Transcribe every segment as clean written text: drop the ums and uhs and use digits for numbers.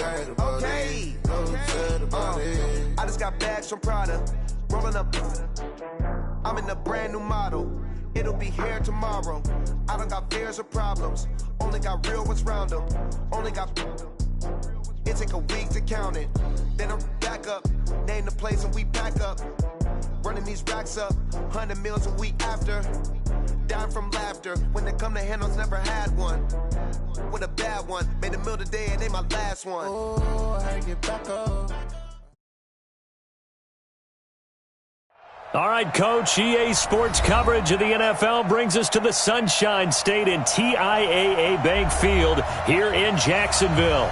Okay. I just got bags from Prada. Rolling up. I'm in a brand new model. It'll be here tomorrow. I don't got fears or problems. Only got real ones round them. Only got. It take a week to count it. Then I'm back up. Name the place and we back up. Running these racks up. 100 meals a week after. Dying from laughter. When they come to handles, never had one. With a bad one. Made a meal today and they my last one. Oh, I get back up. All right, Coach, EA Sports coverage of the NFL brings us to the Sunshine State in TIAA Bank Field here in Jacksonville.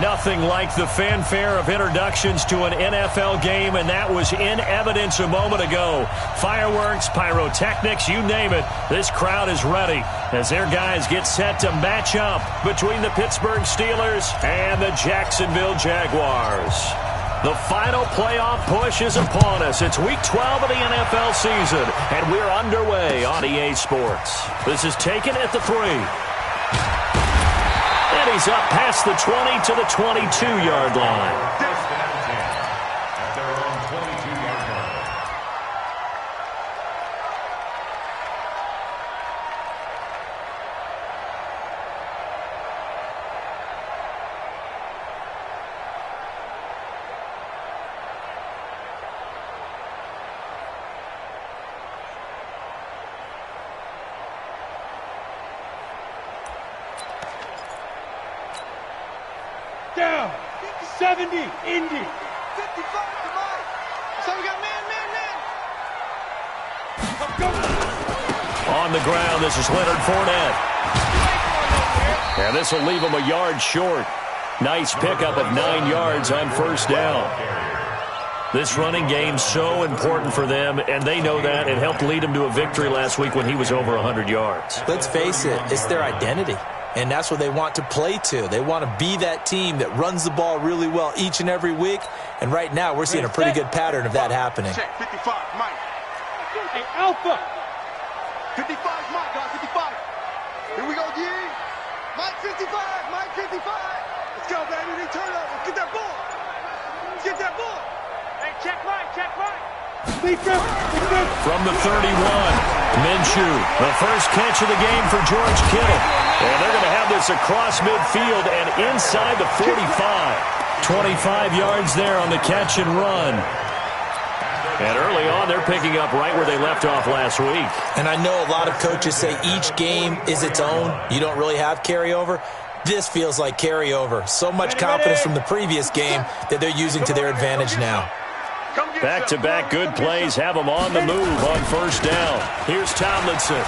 Nothing like the fanfare of introductions to an NFL game, and that was in evidence a moment ago. Fireworks, pyrotechnics, you name it. This crowd is ready as their guys get set to match up between the Pittsburgh Steelers and the Jacksonville Jaguars. The final playoff push is upon us. It's Week 12 of the NFL season, and we're underway on EA Sports. This is taken at the 3. And he's up past the 20 to the 22-yard line. Down. 70. Indy. 55 to Mike. So we got man. On the ground, this is Leonard Fournette. And this will leave him a yard short. Nice pickup of 9 yards on first down. This running game so important for them, and they know that. It helped lead them to a victory last week when he was over 100 yards. Let's face it, it's their identity. And that's what they want to play to. They want to be that team that runs the ball really well each and every week. And right now, we're seeing a pretty good pattern of that happening. Check, 55, Mike. Hey, Alpha. 55, Mike, guys, 55. Here we go, G. Mike 55, Mike 55. Let's go, baby. They turn up. Let's get that ball. Let's get that ball. Hey, check Mike, check Mike. From the 31, Minshew, the first catch of the game for George Kittle. And they're going to have this across midfield and inside the 45. 25 yards there on the catch and run. And early on, they're picking up right where they left off last week. And I know a lot of coaches say each game is its own. You don't really have carryover. This feels like carryover. So much confidence from the previous game that they're using to their advantage now. Back-to-back good plays have them on the move on first down. Here's Tomlinson.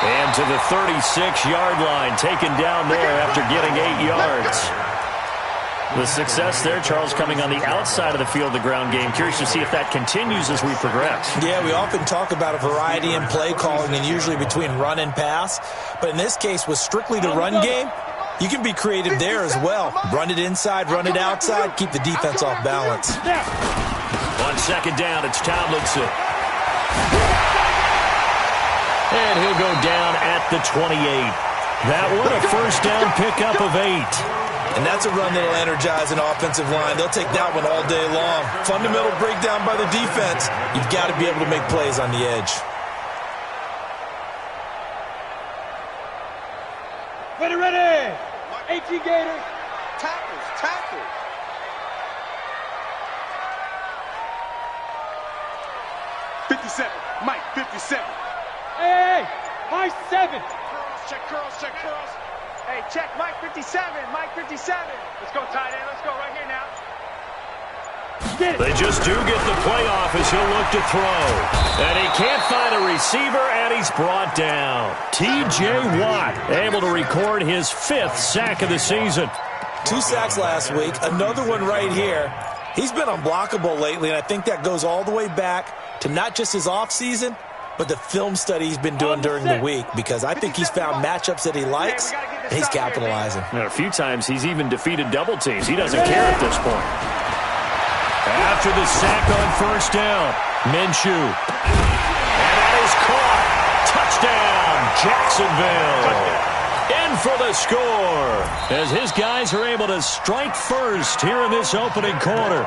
And to the 36-yard line, taken down there after getting 8 yards. The success there, Charles, coming on the outside of the field, the ground game. Curious to see if that continues as we progress. Yeah, we often talk about a variety in play calling and usually between run and pass. But in this case, with strictly the run game, you can be creative there as well. Run it inside, run it outside, keep the defense off balance. On second down, it's Tomlinson. And he'll go down at the 28. That one, a first down pickup of 8. And that's a run that'll energize an offensive line. They'll take that one all day long. Fundamental breakdown by the defense. You've got to be able to make plays on the edge. Ready. 18 Gators. Tackles. 57, Mike, 57. Hey, my 7. Curls. Hey, check Mike 57, Mike 57. Let's go, tight end. Let's go right here now. They just do get the playoff as he'll look to throw. And he can't find a receiver, and he's brought down. T.J. Watt able to record his 5th sack of the season. 2 sacks last week, another one right here. He's been unblockable lately, and I think that goes all the way back to not just his offseason, but the film study he's been doing during the week, because I think he's found matchups that he likes, and he's capitalizing. And a few times he's even defeated double teams. He doesn't care at this point. After the sack on first down, Minshew. And that is caught. Touchdown, Jacksonville. in for the score, as his guys are able to strike first here in this opening quarter.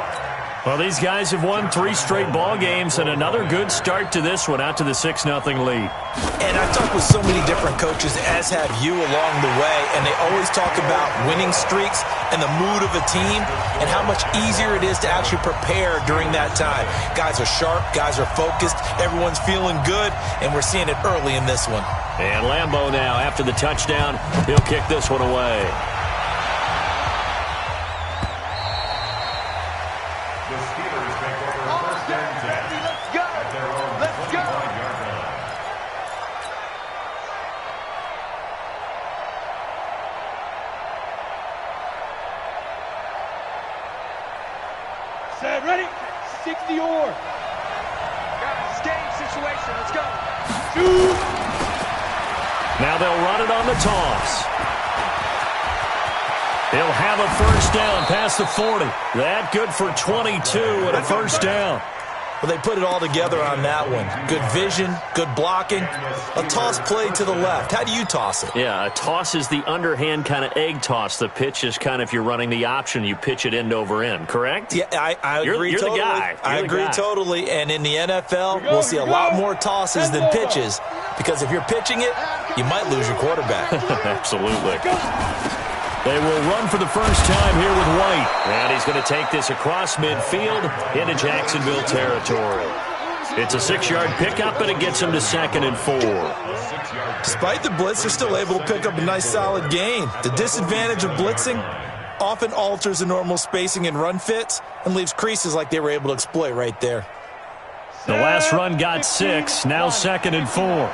Well, these guys have won 3 straight ball games, and another good start to this one, out to the 6-0 lead. And I've talked with so many different coaches, as have you along the way, and they always talk about winning streaks and the mood of a team and how much easier it is to actually prepare during that time. Guys are sharp, guys are focused, everyone's feeling good, and we're seeing it early in this one. And Lambeau now, after the touchdown, he'll kick this one away. Set, ready? 60 or. Guys, game situation. Let's go. Shoot. Now they'll run it on the toss. He'll have a first down past the 40. That good for 22 and a first down. Well, they put it all together on that one. Good vision, good blocking. A toss play to the left. How do you toss it? Yeah, a toss is the underhand kind of egg toss. The pitch is kind of, if you're running the option, you pitch it end over end, correct? Yeah, I agree you're totally. The guy. I agree totally. And in the NFL, we'll see a lot more tosses than pitches, because if you're pitching it, you might lose your quarterback. Absolutely. They will run for the first time here with White. And he's going to take this across midfield into Jacksonville territory. It's a 6-yard pickup, and it gets him to 2nd and 4. Despite the blitz, they're still able to pick up a nice, solid gain. The disadvantage of blitzing often alters the normal spacing and run fits and leaves creases like they were able to exploit right there. The last run got 6, now 2nd and 4.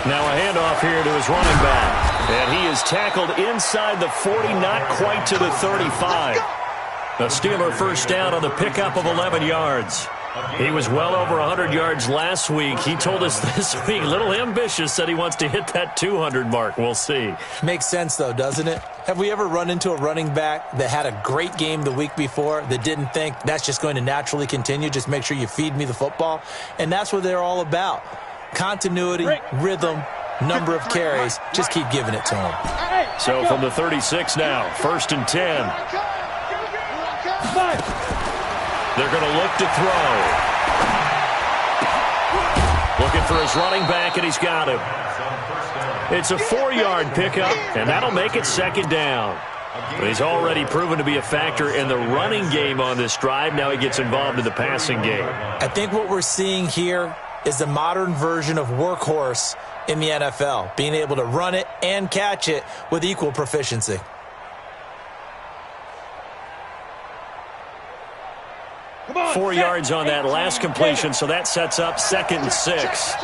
Now a handoff here to his running back. And he is tackled inside the 40, not quite to the 35. A Steeler first down on the pickup of 11 yards. He was well over 100 yards last week. He told us this week, a little ambitious, said he wants to hit that 200 mark. We'll see. Makes sense, though, doesn't it? Have we ever run into a running back that had a great game the week before that didn't think that's just going to naturally continue? Just make sure you feed me the football. And that's what they're all about. Continuity, rhythm, number of carries. Just keep giving it to him. So from the 36 now, 1st and 10. They're going to look to throw. Looking for his running back, and he's got him. It's a 4-yard pickup, and that'll make it 2nd down. But he's already proven to be a factor in the running game on this drive. Now he gets involved in the passing game. I think what we're seeing here is the modern version of workhorse in the NFL, being able to run it and catch it with equal proficiency. On, 4 yards on that last completion, so that sets up 2nd and 6.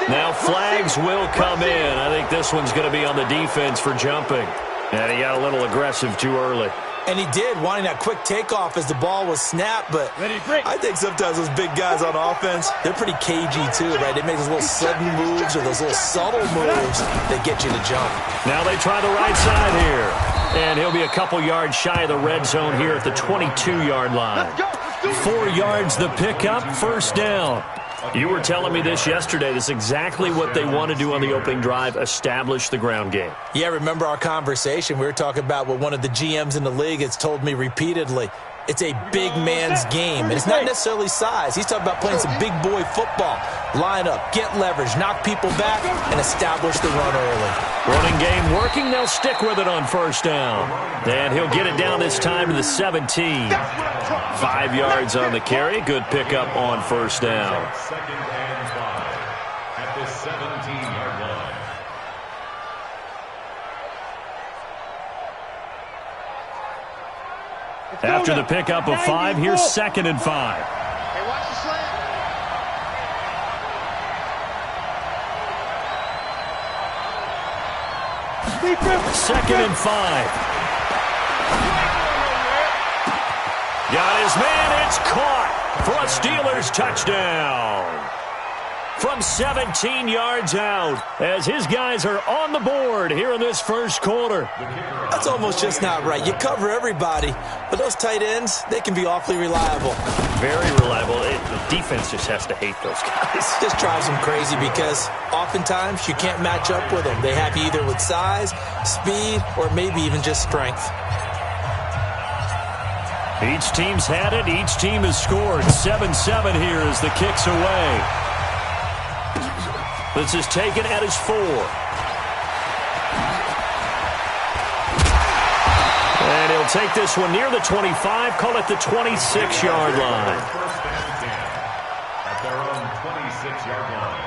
Now flags will come in. I think this one's going to be on the defense for jumping. And he got a little aggressive too early. And he did, wanting that quick takeoff as the ball was snapped. But I think sometimes those big guys on offense, they're pretty cagey too, right? They make those little sudden moves or those little subtle moves that get you to jump. Now they try the right side here. And he'll be a couple yards shy of the red zone here at the 22-yard line. 4 yards the pickup, first down. You were telling me this yesterday. This is exactly what they want to do on the opening drive, establish the ground game. Yeah, remember our conversation? We were talking about what one of the GMs in the league has told me repeatedly. It's a big man's game, and it's not necessarily size. He's talking about playing some big boy football. Line up, get leverage, knock people back, and establish the run early. Running game working. They'll stick with it on first down. And he'll get it down this time to the 17. 5 yards on the carry. Good pickup on first down. 2nd and 5 at the 17-yard line. After the pickup of 5, here's 2nd and 5. Hey, watch the slant. 2nd and 5. Got his man. It's caught for a Steelers touchdown. From from 17 yards out as his guys are on the board here in this first quarter. That's almost just not right. You cover everybody, but those tight ends, they can be awfully reliable. Very reliable. The defense just has to hate those guys. Just drives them crazy because oftentimes you can't match up with them. They have you either with size, speed, or maybe even just strength. Each team's had it. Each team has scored. 7-7 here as the kick's away. This is taken at his 4. And he'll take this one near the 25, call it the 26-yard line. First down and 10 at their own 26-yard line.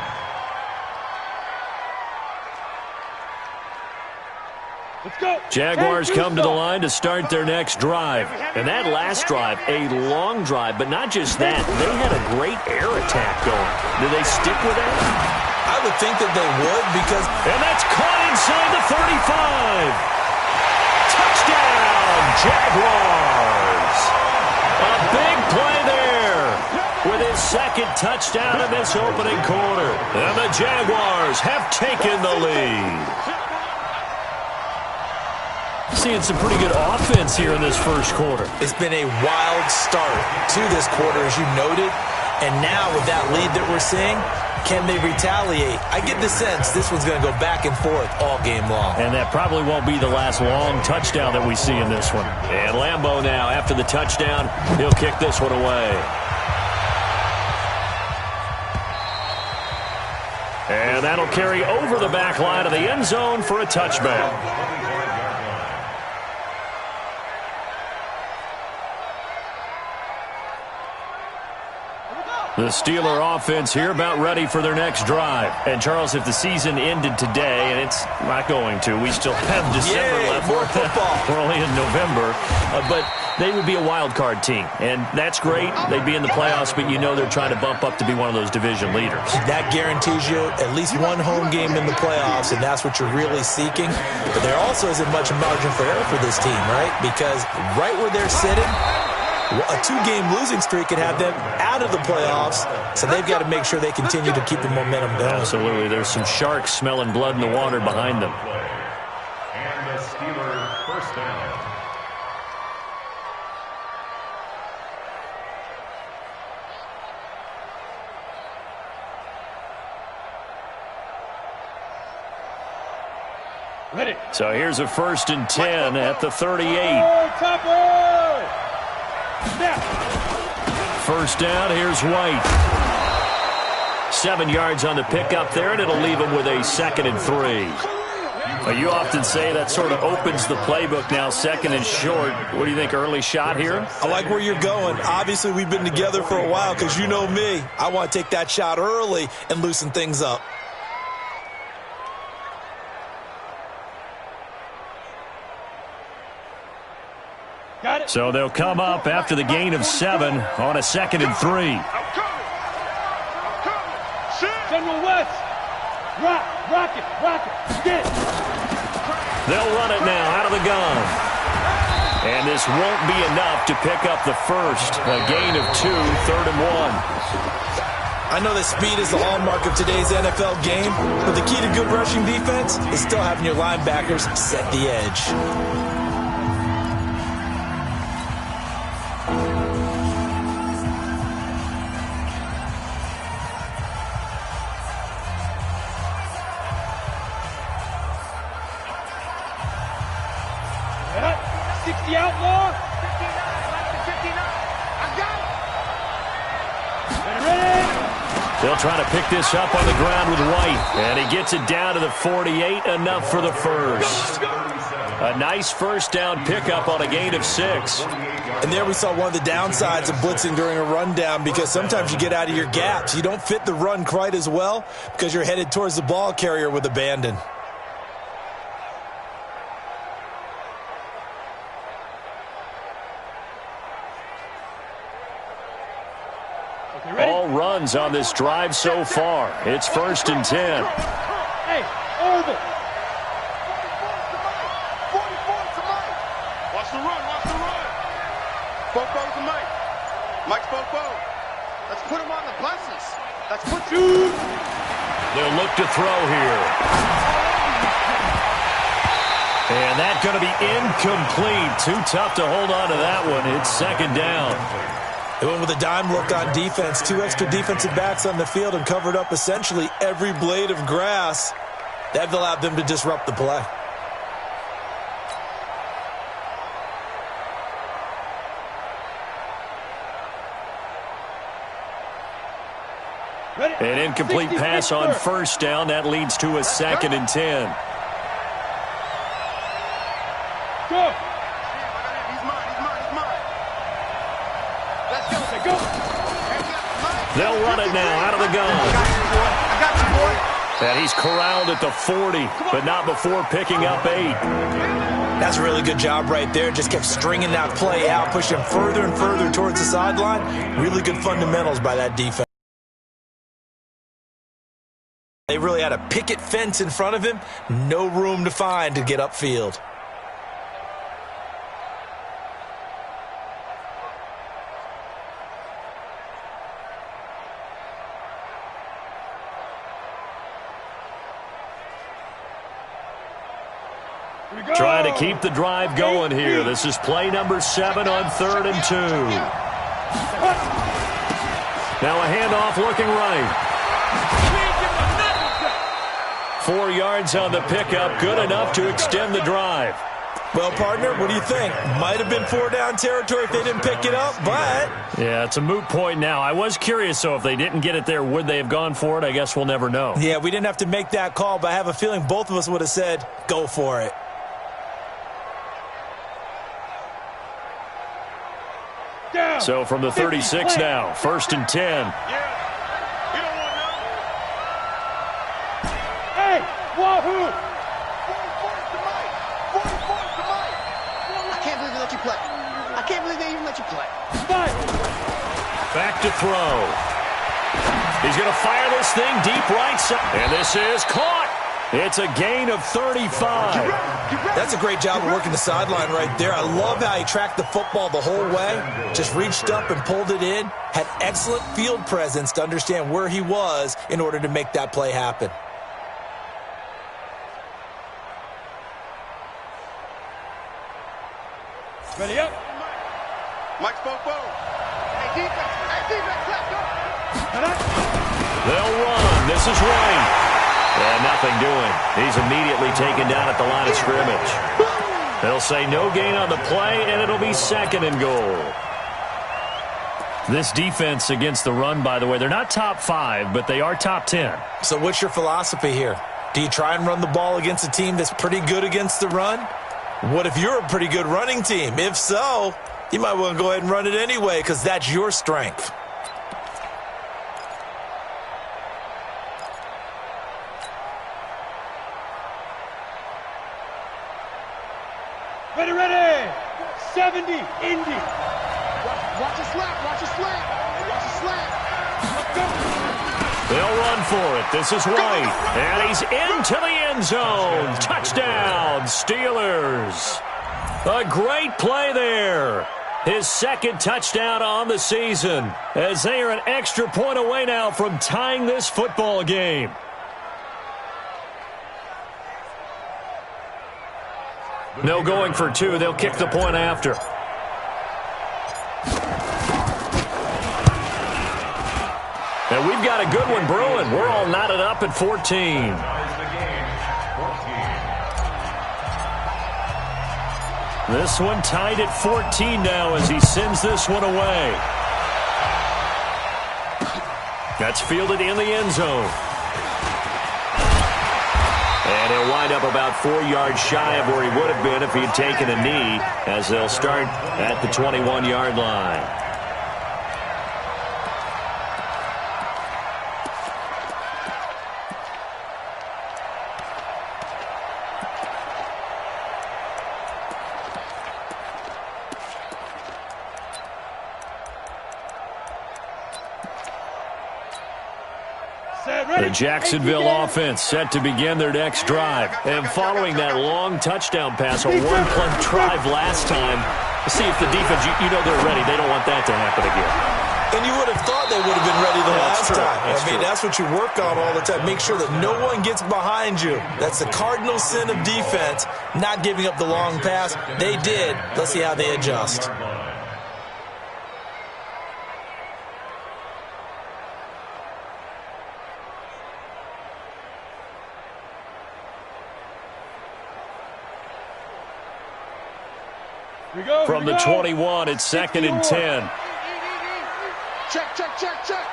Let's go. Jaguars come to the line to start their next drive. And that last drive, a long drive, but not just that. They had a great air attack going. Do they stick with that? I would think that they would because... And that's caught inside the 35. Touchdown, Jaguars. A big play there with his second touchdown in this opening quarter. And the Jaguars have taken the lead. Seeing some pretty good offense here in this first quarter. It's been a wild start to this quarter, as you noted. And now with that lead that we're seeing, can they retaliate? I get the sense this one's going to go back and forth all game long. And that probably won't be the last long touchdown that we see in this one. And Lambeau now, after the touchdown, he'll kick this one away. And that'll carry over the back line of the end zone for a touchback. The Steeler offense here about ready for their next drive. And, Charles, if the season ended today, and it's not going to, we still have December left. More football. We're only in November. But they would be a wild card team. And that's great. They'd be in the playoffs, but you know they're trying to bump up to be one of those division leaders. That guarantees you at least one home game in the playoffs, and that's what you're really seeking. But there also isn't much margin for error for this team, right? Because right where they're sitting, a 2-game losing streak could have them out of the playoffs, so they've got to make sure they continue to keep the momentum going. Absolutely. There's some sharks smelling blood in the water behind them. And the Steelers first down. Ready. So here's a 1st and 10 at the 38. Topper! Snap. First down, here's White. 7 yards on the pickup there, and it'll leave him with a 2nd and 3. You often say that sort of opens the playbook now, 2nd and short. What do you think, early shot here? I like where you're going. Obviously, we've been together for a while because you know me. I want to take that shot early and loosen things up. So they'll come up after the gain of 7 on a 2nd and 3. General West. Rock it. Get it. They'll run it now out of the gun. And this won't be enough to pick up the first. A gain of 2, 3rd and 1. I know that speed is the hallmark of today's NFL game, but the key to good rushing defense is still having your linebackers set the edge. Outlaw. 59, I got it. They'll try to pick this up on the ground with White. And he gets it down to the 48, enough for the first. A nice first down pickup on a gain of 6. And there we saw one of the downsides of blitzing during a rundown, because sometimes you get out of your gaps. You don't fit the run quite as well because you're headed towards the ball carrier with abandon. All runs on this drive so far. It's 1st and 10. Hey, over. 44 to Mike. Watch the run. Fofo to Mike. Mike's Fofo. Let's put him on the bless us. That's put you. They'll look to throw here. And that's going to be incomplete. Too tough to hold on to that one. It's second down. They went with a dime look on defense. 2 extra defensive backs on the field and covered up essentially every blade of grass. That allowed them to disrupt the play. An incomplete pass on first down. That leads to a second and 10. Go. He's mine. Let's go. They'll run it now out of the gun. I got you, boy. And he's corralled at the 40, but not before picking up 8. That's a really good job right there. Just kept stringing that play out, pushing further and further towards the sideline. Really good fundamentals by that defense. They really had a picket fence in front of him. No room to find to get upfield. Trying to keep the drive going here. This is play number 7 on 3rd and 2. Now a handoff looking right. 4 yards on the pickup, good enough to extend the drive. Well, partner, what do you think? Might have been 4 down territory if they didn't pick it up, but... Yeah, it's a moot point now. I was curious, so if they didn't get it there, would they have gone for it? I guess we'll never know. Yeah, we didn't have to make that call, but I have a feeling both of us would have said, go for it. So from the 36 now, 1st and 10. Hey, wahoo! I can't believe they let you play. I can't believe they even let you play. Back to throw. He's going to fire this thing deep right side. And this is caught. It's a gain of 35. That's a great job of working the sideline right there. I love how he tracked the football the whole way. Just reached up and pulled it in. Had excellent field presence to understand where he was in order to make that play happen. Ready up. Mike Bobo. Hey, defense, let's go. They'll run. This is right. And nothing doing. He's immediately taken down at the line of scrimmage. They'll say no gain on the play, and it'll be 2nd and goal. This defense against the run, by the way, they're not top 5, but they are top 10. So what's your philosophy here? Do you try and run the ball against a team that's pretty good against the run? What if you're a pretty good running team? If so, you might want to go ahead and run it anyway because that's your strength. Ready. 70, Indy. Watch a slant. Watch a slant. They'll run for it. This is White. And he's into the end zone. Touchdown, Steelers. A great play there. His 2nd touchdown on the season, as they are an extra point away now from tying this football game. No going for 2. They'll kick the point after. And we've got a good one brewing. We're all knotted up at 14. This one tied at 14 now as he sends this one away. That's fielded in the end zone. And he'll wind up about 4 yards shy of where he would have been if he had taken a knee, as they'll start at the 21-yard line. The Jacksonville offense set to begin their next drive. And following that long touchdown pass, a one-play drive last time, see if the defense, you know they're ready. They don't want that to happen again. And you would have thought they would have been ready the last time. I mean, that's what you work on all the time. Make sure that no one gets behind you. That's the cardinal sin of defense, not giving up the long pass. They did. Let's see how they adjust. From the 21, it's 2nd and 10. Check, check, check, check.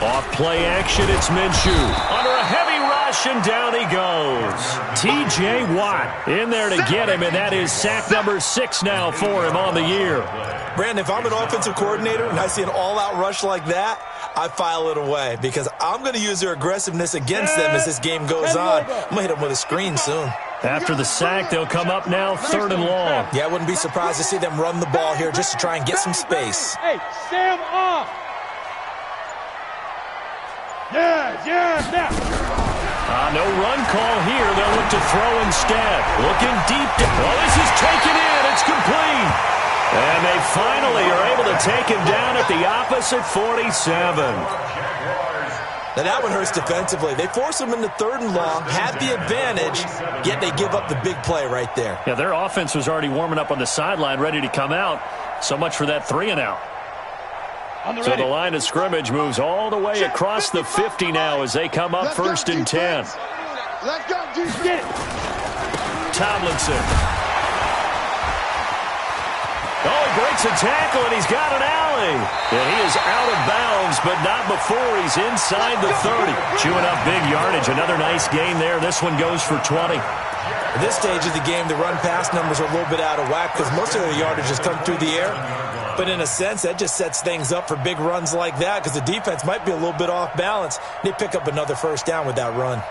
Off play action, it's Minshew. Under a heavy rush, and down he goes. T.J. Watt in there to get him, and that is sack number 6 now for him on the year. Brandon, if I'm an offensive coordinator and I see an all-out rush like that, I file it away because I'm going to use their aggressiveness against them as this game goes on. I'm going to hit them with a screen soon. After the sack, they'll come up now 3rd and long. Yeah, I wouldn't be surprised to see them run the ball here just to try and get some space. Hey, Sam off. Yeah. No run call here. They'll look to throw instead. Looking deep. Well, this is taken in. It's complete. And they finally are able to take him down at the opposite 47. Now that one hurts defensively. They force him into 3rd and long, have the advantage, yet they give up the big play right there. Yeah, their offense was already warming up on the sideline, ready to come out. So much for that 3 and out. So the line of scrimmage moves all the way across the 50 now as they come up 1st and 10. Let's go, get it. Tomlinson. Oh, he breaks a tackle, and he's got an alley. And he is out of bounds, but not before he's inside the 30. Chewing up big yardage. Another nice gain there. This one goes for 20. At this stage of the game, the run-pass numbers are a little bit out of whack because most of their yardage has come through the air. But in a sense, that just sets things up for big runs like that because the defense might be a little bit off balance. They pick up another 1st down with that run.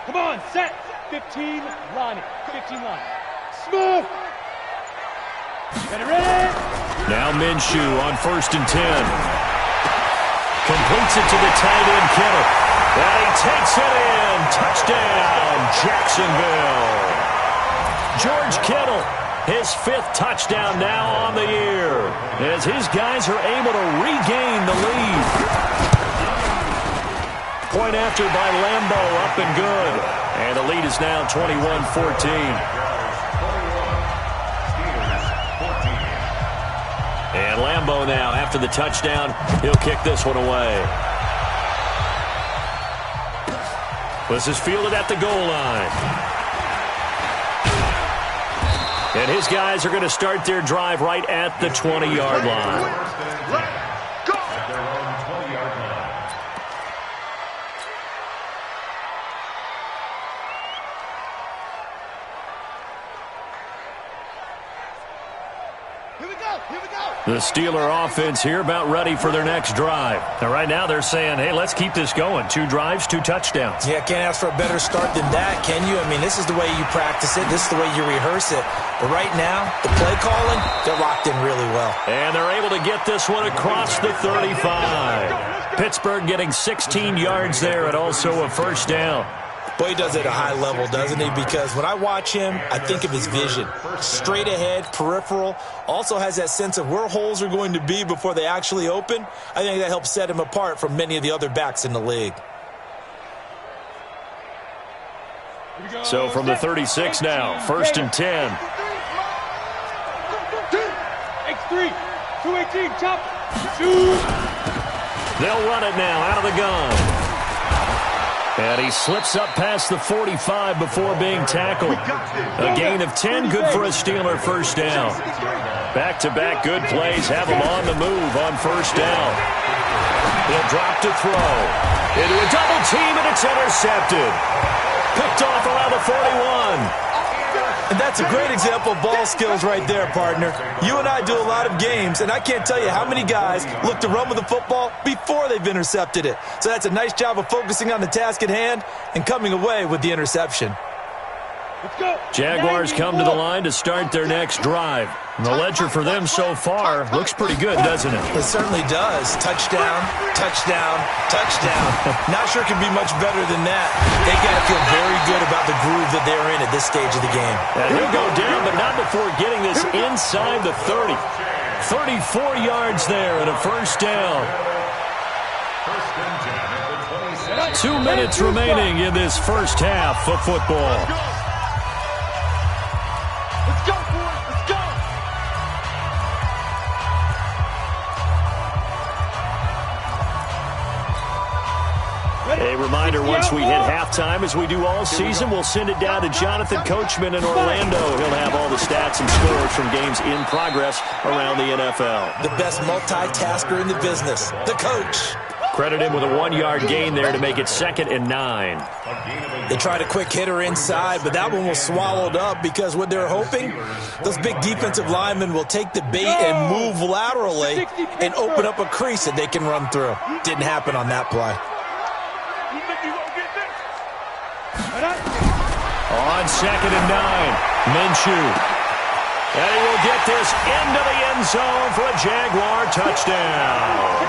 Come on, set. 15 line. 15 line. Smooth. Get it ready. Now Minshew on 1st and 10. Completes it to the tight end, Kittle. And he takes it in. Touchdown, Jacksonville. George Kittle, his 5th touchdown now on the year, as his guys are able to regain the lead. Point after by Lambeau, up and good. And the lead is now 21-14. And Lambeau now, after the touchdown, he'll kick this one away. This is fielded at the goal line. And his guys are going to start their drive right at the 20-yard line. The Steeler offense here about ready for their next drive. Now, right now they're saying, hey, let's keep this going. 2 drives, 2 touchdowns. Yeah, can't ask for a better start than that, can you? I mean, this is the way you practice it. This is the way you rehearse it. But right now, the play calling, they're locked in really well. And they're able to get this one across the 35. Pittsburgh getting 16 yards there and also a 1st down. Boy, he does it at a high level, doesn't he? Because when I watch him, I think of his vision. Straight ahead, peripheral. Also has that sense of where holes are going to be before they actually open. I think that helps set him apart from many of the other backs in the league. So from the 36 now, 1st and 10. X3, 218, chop. They'll run it now out of the gun. And he slips up past the 45 before being tackled. A gain of 10, good for a Steeler 1st down. Back-to-back good plays have him on the move on 1st down. He'll drop to throw. Into a double team, and it's intercepted. Picked off around the 41. And that's a great example of ball skills right there, partner. You and I do a lot of games, and I can't tell you how many guys look to run with the football before they've intercepted it. So that's a nice job of focusing on the task at hand and coming away with the interception. Jaguars come to the line to start their next drive. The ledger for them so far looks pretty good, doesn't it? It certainly does. Touchdown, touchdown, touchdown. Not sure it can be much better than that. They've got to feel very good about the groove that they're in at this stage of the game. And he'll go down, but not before getting this inside the 30. 34 yards there and a first down. 2 minutes remaining in this first half of football. Let's go, boys. Let's go. A reminder, once we hit halftime, as we do all season, we'll send it down to Jonathan Coachman in Orlando. He'll have all the stats and scores from games in progress around the NFL. The best multitasker in the business, the coach. Credit him with a 1-yard gain there to make it 2nd and 9. They tried a quick hitter inside, but that one was swallowed up because what they're hoping, those big defensive linemen will take the bait and move laterally and open up a crease that they can run through. Didn't happen on that play. On 2nd and 9, Minshew. And he will get this into the end zone for a Jaguar touchdown.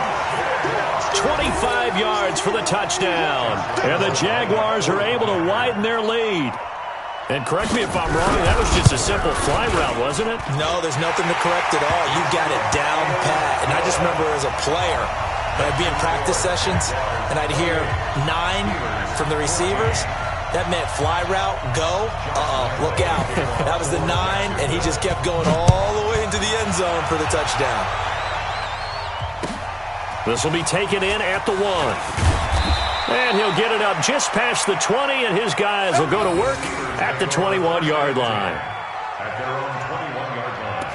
25 yards for the touchdown. And the Jaguars are able to widen their lead. And correct me if I'm wrong, that was just a simple fly route, wasn't it? No, there's nothing to correct at all. You got it down pat. And I just remember as a player, when I'd be in practice sessions and I'd hear 9 from the receivers, that meant fly route, go, look out. That was the 9, and he just kept going all the way into the end zone for the touchdown. This will be taken in at the 1. And he'll get it up just past the 20, and his guys will go to work at the 21-yard line. At their own 21-yard line.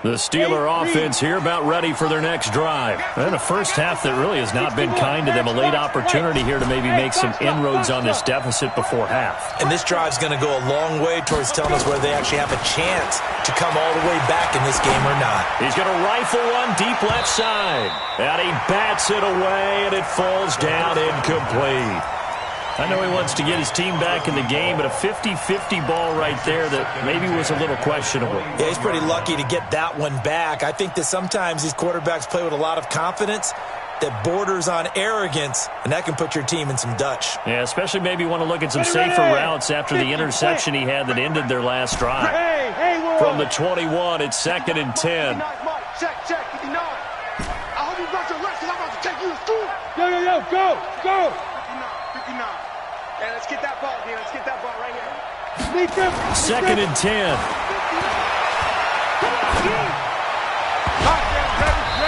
The Steeler offense here about ready for their next drive. And a first half that really has not been kind to them. A late opportunity here to maybe make some inroads on this deficit before half. And this drive's going to go a long way towards telling us whether they actually have a chance to come all the way back in this game or not. He's going to rifle one deep left side. And he bats it away, and it falls down incomplete. I know he wants to get his team back in the game, but a 50-50 ball right there that maybe was a little questionable. Yeah, he's pretty lucky to get that one back. I think that sometimes these quarterbacks play with a lot of confidence that borders on arrogance, and that can put your team in some Dutch. Yeah, especially maybe want to look at some safer routes after the interception he had that ended their last drive. From the 21, it's 2nd and 10. Check, 59. I hope you got your left, because I'm about to take you to school. Yo, go. 59. Yeah, let's get that ball here. Let's get that ball right here. 2nd and 10.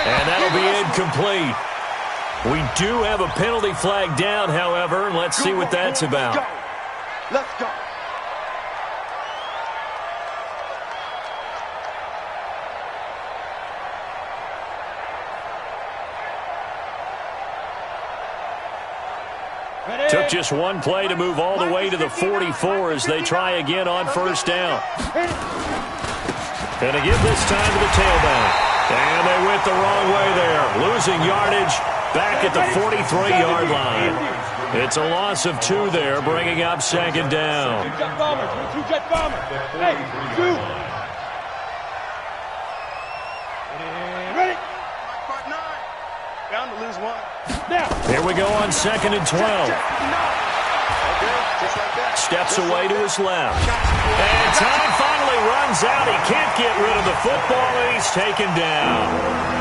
And that'll be incomplete. We do have a penalty flag down, however, and let's see what that's about. Let's go. Took just one play to move all the way to the 44 as they try again on first down. And to give this time to the tailback. And they went the wrong way there. Losing yardage back at the 43-yard line. It's a loss of 2 there, bringing up 2nd down. Jet bomber, 22 jet bomber. Hey, shoot. Ready? Bound to lose one. Now. Here we go on 2nd and 12. Steps away to his left. And time finally runs out. He can't get rid of the football, and he's taken down.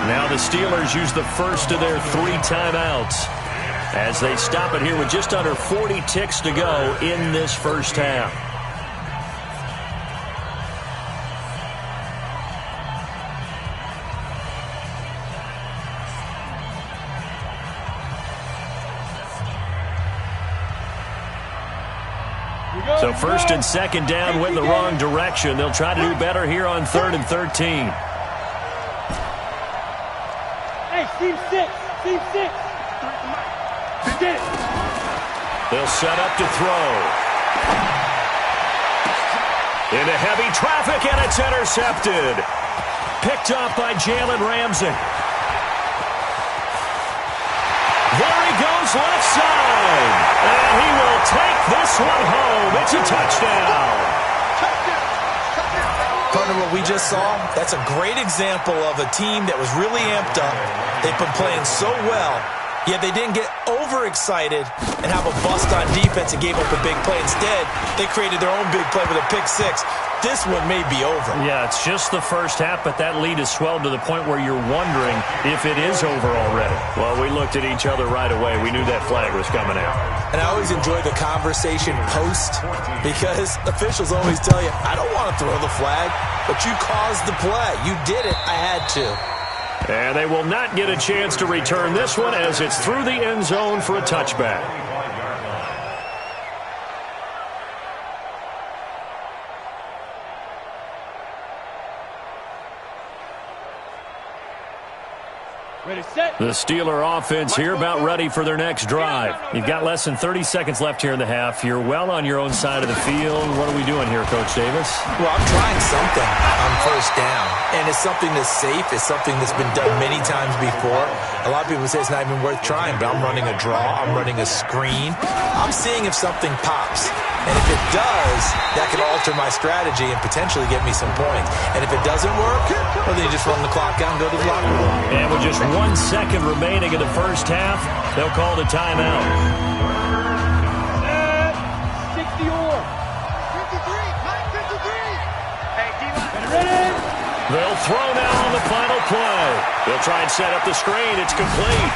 Now the Steelers use the first of their 3 timeouts as they stop it here with just under 40 ticks to go in this first half. So 1st and 2nd down went the wrong direction. They'll try to do better here on 3rd and 13. Hey, team 6. Get it. They'll set up to throw. Into heavy traffic, and it's intercepted. Picked off by Jalen Ramsey. There he goes, left side. And he will take this one home. It's a touchdown. Partner, what we just saw, that's a great example of a team that was really amped up. They've been playing so well, yet they didn't get overexcited and have a bust on defense and gave up a big play. Instead, they created their own big play with a pick six. This one may be over. Yeah, it's just the first half, but that lead has swelled to the point where you're wondering if it is over already. Well, we looked at each other right away. We knew that flag was coming out. And I always enjoy the conversation post because officials always tell you, I don't want to throw the flag, but you caused the play. You did it. I had to. And they will not get a chance to return this one as it's through the end zone for a touchback. Ready, set. The Steeler offense here about ready for their next drive. You've got less than 30 seconds left here in the half. You're well on your own side of the field. What are we doing here, Coach Davis? Well, I'm trying something on first down, and it's something that's safe. It's something that's been done many times before. A lot of people say it's not even worth trying, but I'm running a draw. I'm running a screen. I'm seeing if something pops. And if it does, that could alter my strategy and potentially get me some points. And if it doesn't work, well, then you just run the clock out and go to the locker room. And with just 1 second remaining in the first half, they'll call the timeout. 60 or 53, 953. Hey, D-line. ready. They'll throw now on the final play. They'll try and set up the screen. It's complete.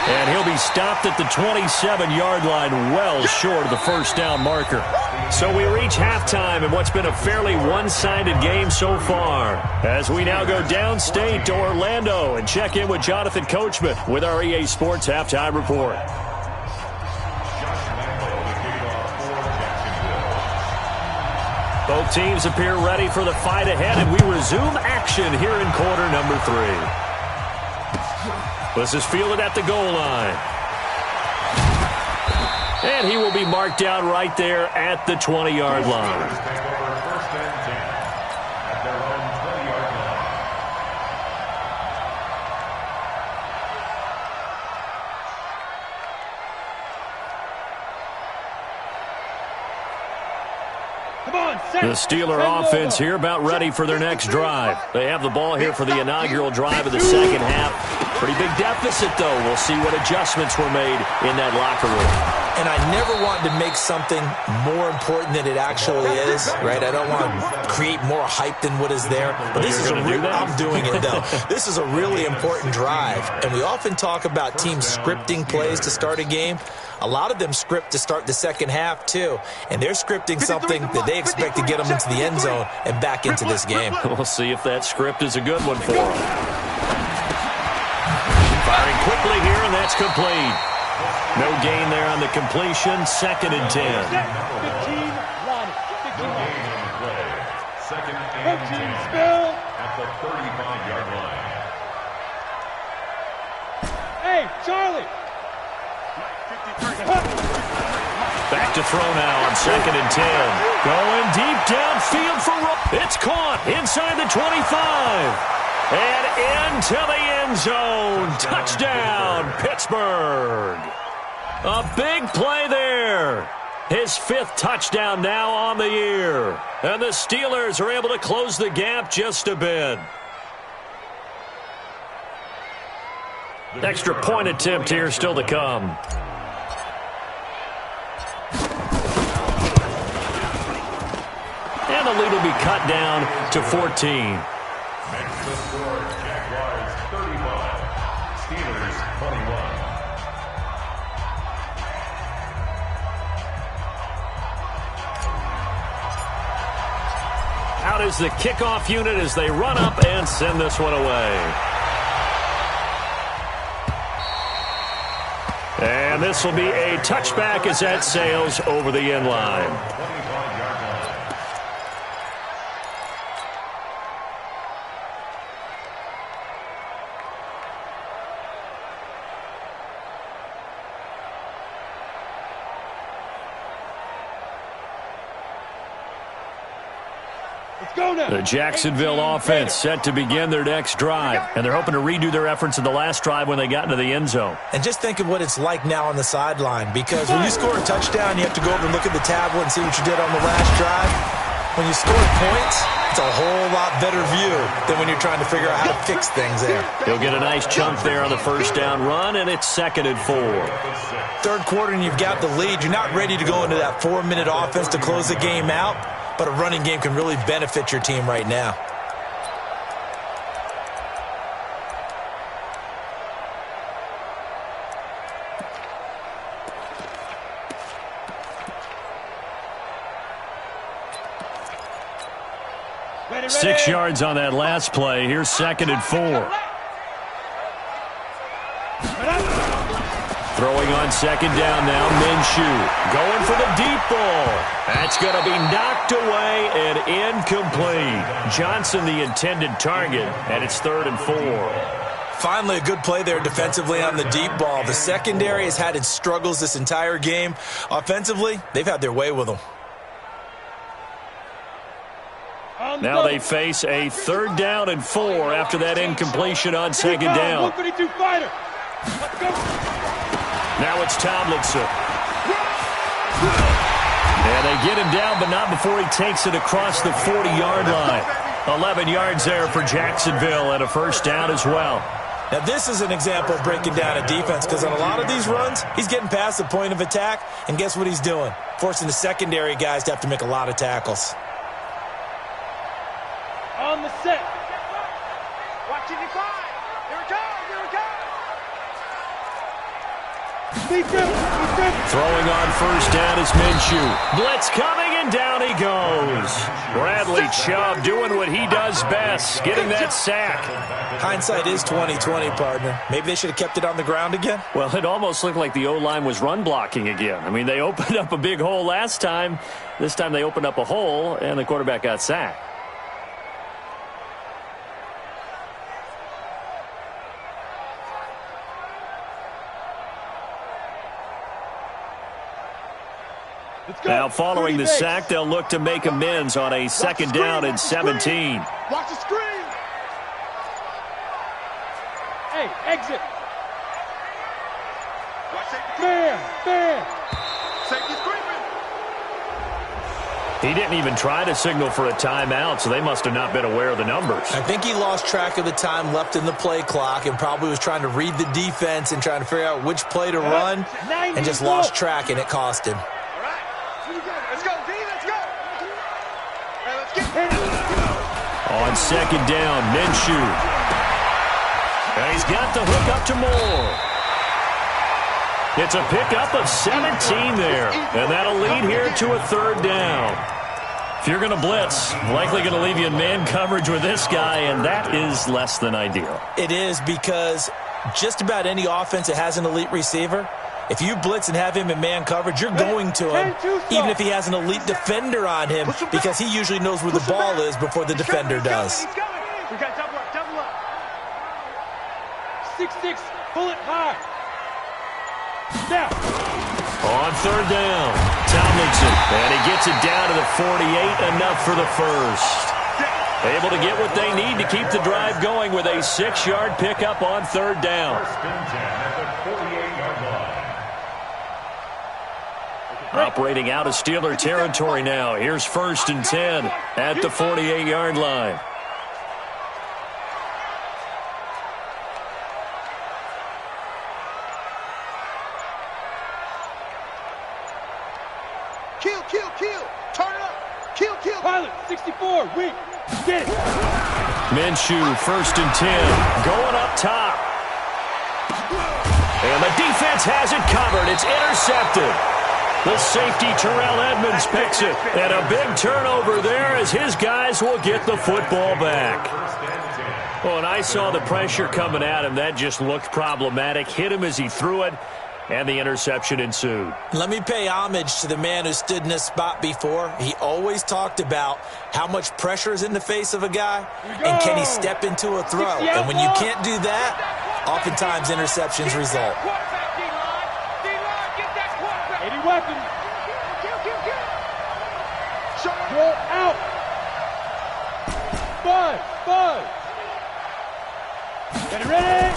And he'll be stopped at the 27-yard line, well short of the first down marker. So we reach halftime in what's been a fairly one-sided game so far, as we now go downstate to Orlando and check in with Jonathan Coachman with our EA Sports Halftime Report. Both teams appear ready for the fight ahead, and we resume action here in quarter number 3. This is fielded at the goal line. And he will be marked down right there at the 20-yard line. The Steeler offense here about ready for their next drive. They have the ball here for the inaugural drive of the second half. Pretty big deficit, though. We'll see what adjustments were made in that locker room. And I never wanted to make something more important than it actually is, right? I don't want to create more hype than what is there. But this is a real, I'm doing it, though. This is a really important drive. And we often talk about teams scripting plays to start a game. A lot of them script to start the second half, too. And they're scripting something that they expect to get them into the end zone and back into this game. We'll see if that script is a good one for them. Firing quickly here, and that's complete. No gain there on the completion. 2nd and 10. 15, line it. 15 line it. Second and 10 Spill. at the 35-yard line. Hey, Charlie. Back to throw now on 2nd and 10. Going deep downfield for it's caught inside the 25. And into the end zone. Touchdown, Pittsburgh. A big play there. His 5th touchdown now on the year. And the Steelers are able to close the gap just a bit. Extra point attempt here still to come. And the lead will be cut down to 14. Next to score, Jaguars 35, Steelers 21. Out is the kickoff unit as they run up and send this one away. And this will be a touchback as that sails over the end line. Go now. The Jacksonville offense set to begin their next drive, and they're hoping to redo their efforts in the last drive when they got into the end zone. And just think of what it's like now on the sideline, because when you score a touchdown, you have to go over and look at the tablet and see what you did on the last drive. When you score points, it's a whole lot better view than when you're trying to figure out how to fix things there. He'll get a nice chunk there on the first down run, and it's 2nd and 4. Third quarter and you've got the lead. You're not ready to go into that 4-minute offense to close the game out, but a running game can really benefit your team right now. Ready. 6 yards on that last play. Here's 2nd and 4. Throwing on 2nd down now, Minshew. Going for the deep ball. That's going to be knocked away and incomplete. Johnson the intended target, and it's 3rd and 4. Finally, a good play there defensively on the deep ball. The secondary has had its struggles this entire game. Offensively, they've had their way with them. Now they face a 3rd down and 4 after that incompletion on 2nd down. 152 fighter. Let's go. Now it's Tomlinson. And they get him down, but not before he takes it across the 40-yard line. 11 yards there for Jacksonville and a first down as well. Now, this is an example of breaking down a defense, because on a lot of these runs, he's getting past the point of attack, and guess what he's doing? Forcing the secondary guys to have to make a lot of tackles. On the set. Watching the five. Here it goes. Here it goes. Throwing on first down is Minshew. Blitz coming, and down he goes. Bradley Chubb doing what he does best, getting that sack. Hindsight is 20/20, partner. Maybe they should have kept it on the ground again. Well, it almost looked like the O-line was run blocking again. I mean, they opened up a big hole last time. This time they opened up a hole, and the quarterback got sacked. Now, following the sack, they'll look to make amends on a 2nd down and 17. Watch the screen. Hey, exit. Watch safety. Fair. Safety screaming. He didn't even try to signal for a timeout, so they must have not been aware of the numbers. I think he lost track of the time left in the play clock and probably was trying to read the defense and trying to figure out which play to run, and just lost track, and it cost him. Let's go, D. Let's go. Hey, let's get On 2nd down, Minshew. And he's got the hook up to Moore. It's a pickup of 17 there, and that'll lead here to a 3rd down. If you're going to blitz, likely going to leave you in man coverage with this guy, and that is less than ideal. It is, because just about any offense that has an elite receiver, if you blitz and have him in man coverage, you're going to him, even if he has an elite defender on him, because he usually knows where the ball is before the defender does. We got double up. 6'6", pull it high. Now. On 3rd down, Tomlinson, and he gets it down to the 48, enough for the first. Able to get what they need to keep the drive going with a 6-yard pickup on 3rd down. Operating out of Steeler territory now. Here's 1st and 10 at the 48-yard line. Kill. Turn it up. Kill. Pilot, 64, weak. Get it. Minshew, 1st and 10, going up top. And the defense has it covered. It's intercepted. The safety, Terrell Edmonds, picks it. And a big turnover there as his guys will get the football back. Well, and I saw the pressure coming at him. That just looked problematic. Hit him as he threw it, and the interception ensued. Let me pay homage to the man who stood in this spot before. He always talked about how much pressure is in the face of a guy, and can he step into a throw. And when you can't do that, oftentimes interceptions result. Weapon. Roll out. Bud. Get ready.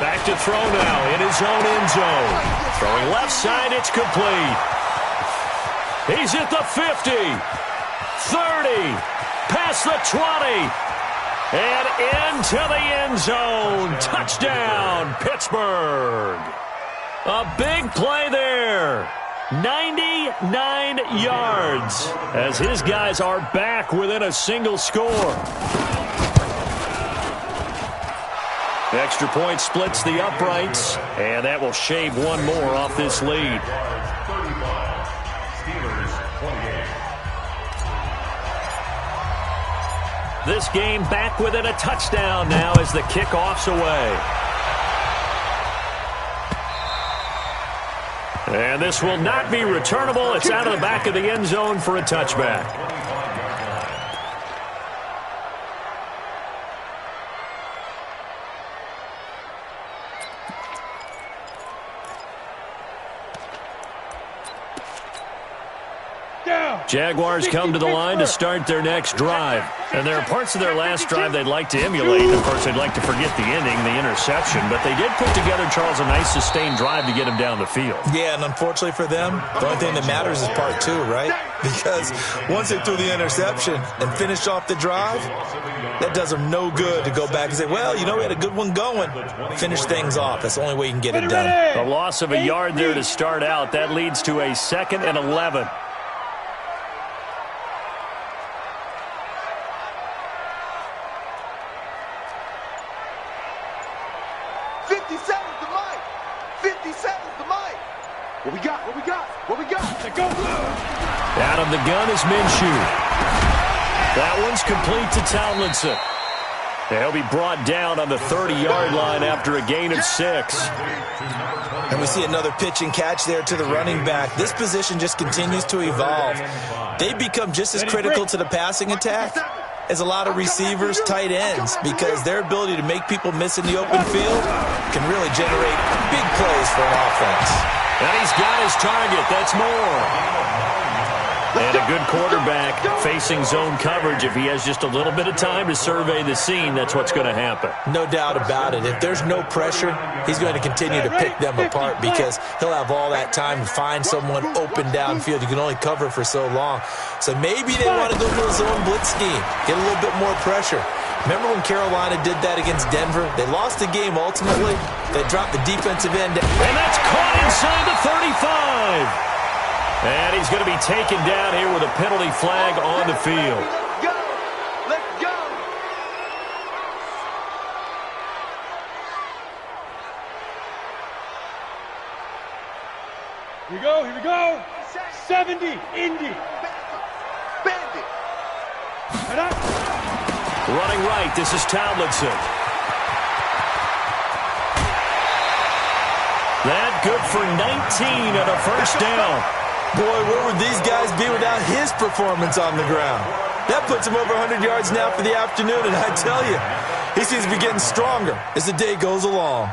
Back to throw now in his own end zone. Throwing left side, it's complete. He's at the 50, 30, past the 20, and into the end zone. Touchdown, Pittsburgh. A big play there. 99 yards as his guys are back within a single score. The extra point splits the uprights, and that will shave one more off this lead. This game back within a touchdown now as the kickoff's away. And this will not be returnable. It's out of the back of the end zone for a touchback. Jaguars come to the line to start their next drive. And there are parts of their last drive they'd like to emulate. Of course, they'd like to forget the ending, the interception. But they did put together, Charles, a nice sustained drive to get him down the field. Yeah, and unfortunately for them, the only thing that matters is part two, right? Because once they threw the interception and finished off the drive, that does them no good to go back and say, well, you know, we had a good one going. Finish things off. That's the only way you can get it done. The loss of a yard there to start out. That leads to a 2nd and 11. Out of the gun is Minshew. That one's complete to Tomlinson. He'll be brought down on the 30-yard line after a gain of 6. And we see another pitch and catch there to the running back. This position just continues to evolve. They become just as critical to the passing attack as a lot of receivers, tight ends, because their ability to make people miss in the open field can really generate big plays for an offense. And he's got his target. That's more. And a good quarterback facing zone coverage. If he has just a little bit of time to survey the scene, that's what's going to happen. No doubt about it. If there's no pressure, he's going to continue to pick them apart because he'll have all that time to find someone open downfield. You can only cover for so long. So maybe they want to go to a zone blitz scheme, get a little bit more pressure. Remember when Carolina did that against Denver? They lost the game ultimately. They dropped the defensive end. And that's caught inside the 35. And he's going to be taken down here with a penalty flag on the field. Let's go. Here we go. 70, Indy. Bandit. Running right, this is Tomlinson. That good for 19 and a first down. Boy, where would these guys be without his performance on the ground? That puts him over 100 yards now for the afternoon, and I tell you, he seems to be getting stronger as the day goes along.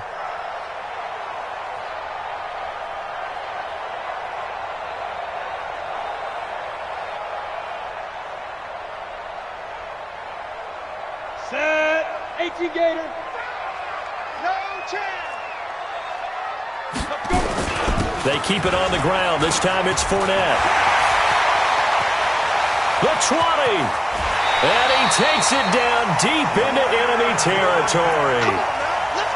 Set. 18 Gator. No chance. They keep it on the ground. This time it's Fournette. The 20. And he takes it down deep into enemy territory.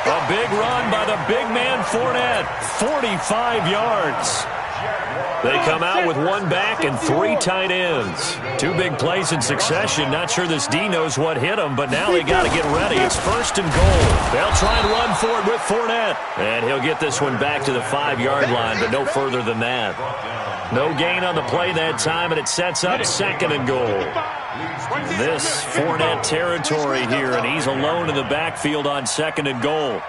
A big run by the big man Fournette. 45 yards. They come out with one back and 3 tight ends. 2 big plays in succession. Not sure this D knows what hit him, but now they got to get ready. It's 1st and goal. They'll try and run for it with Fournette. And he'll get this one back to the 5-yard line, but no further than that. No gain on the play that time, and it sets up 2nd and goal. This Fournette territory here, and he's alone in the backfield on 2nd and goal.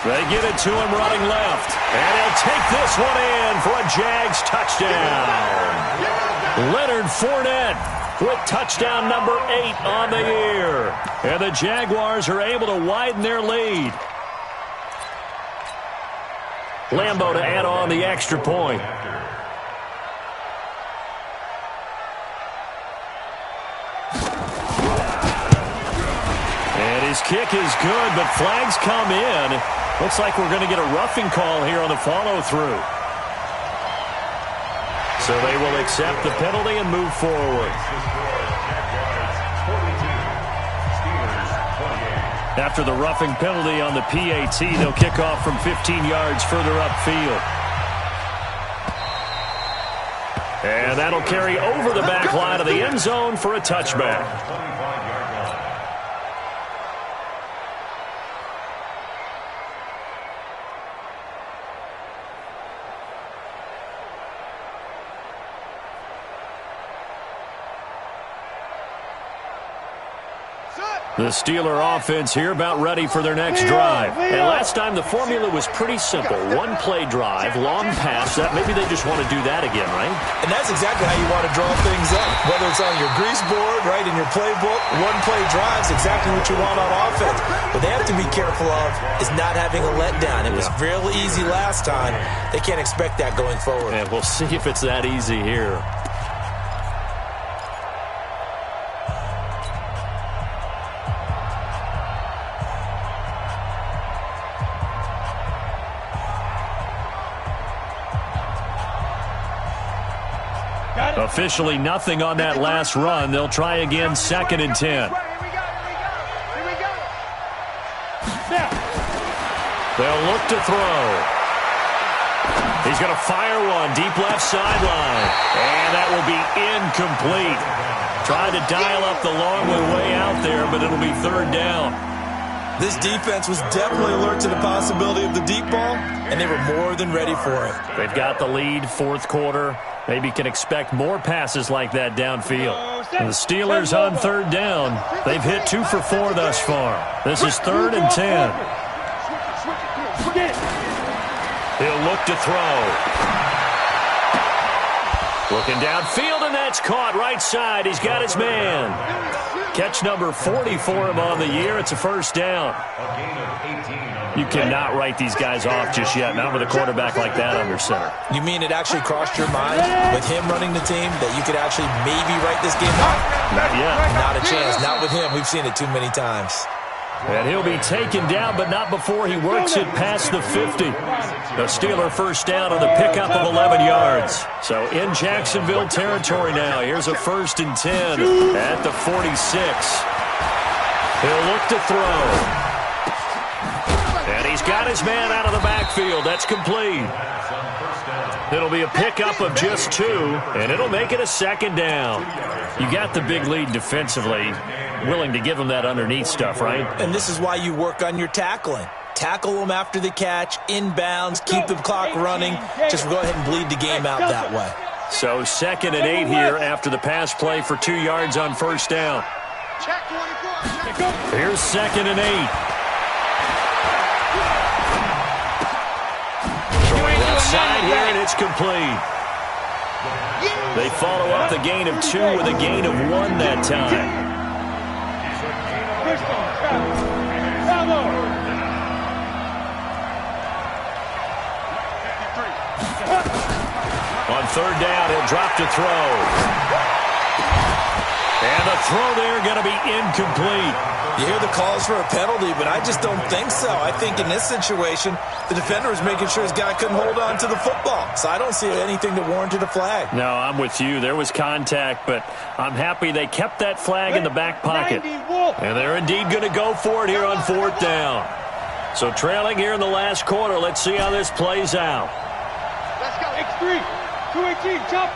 They get it to him running left. And he'll take this one in for a Jags touchdown. Leonard Fournette with touchdown number 8 on the year. And the Jaguars are able to widen their lead. Lambeau to add on the extra point. kick is good, but flags come in. Looks like we're going to get a roughing call here on the follow-through. So they will accept the penalty and move forward. After the roughing penalty on the PAT, they'll kick off from 15 yards further upfield. And that'll carry over the back line of the end zone for a touchback. The Steeler offense here about ready for their next drive. And last time the formula was pretty simple. One-play drive, long pass. That maybe they just want to do that again, right? And that's exactly how you want to draw things up. Whether it's on your grease board, right, in your playbook, one-play drives, exactly what you want on offense. What they have to be careful of is not having a letdown. It was real easy last time. They can't expect that going forward. And we'll see if it's that easy here. Officially nothing on that last run. They'll try again, 2nd and 10. Here we go. They'll look to throw. He's going to fire one, deep left sideline. And that will be incomplete. Tried to dial up the long way out there, but it'll be 3rd down. This defense was definitely alert to the possibility of the deep ball, and they were more than ready for it. They've got the lead, 4th quarter. Maybe can expect more passes like that downfield. And the Steelers on 3rd down. They've hit 2 for 4 thus far. This is 3rd and 10. He'll look to throw. Looking downfield, and that's caught right side. He's got his man. Catch number 40 for him on the year. It's a 1st down. You cannot write these guys off just yet, not with a quarterback like that under center. You mean it actually crossed your mind with him running the team that you could actually maybe write this game off? Not yet. Not a chance. Not with him. We've seen it too many times. And he'll be taken down, but not before he works it past the 50. The Steeler 1st down on the pickup of 11 yards. So in Jacksonville territory now. Here's a 1st and 10 at the 46. He'll look to throw. And he's got his man out of the backfield. That's complete. It'll be a pickup of just 2, and it'll make it a 2nd down. You got the big lead defensively. Willing to give him that underneath stuff, right? And this is why you work on your tackling. Tackle them after the catch, inbounds, keep the clock running. Just go ahead and bleed the game out that way. So 2nd and 8 here after the pass play for 2 yards on 1st down. Here's 2nd and 8. Throwing left side here, and it's complete. They follow up the gain of 2 with a gain of 1 that time. On 3rd down, he'll drop to throw. And the throw there going to be incomplete. You hear the calls for a penalty, but I just don't think so. I think in this situation, the defender was making sure his guy couldn't hold on to the football. So I don't see anything that warranted a flag. No, I'm with you. There was contact, but I'm happy they kept that flag in the back pocket. And they're indeed going to go for it here on 4th down. So trailing here in the last quarter, let's see how this plays out. Let's go. X3, 218, jump.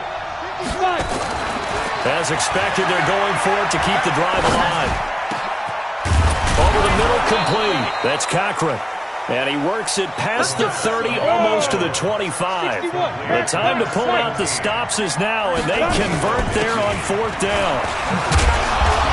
55. As expected, they're going for it to keep the drive alive. Over the middle, complete. That's Cochran. And he works it past the 30, almost to the 25. The time to pull out the stops is now, and they convert there on 4th down.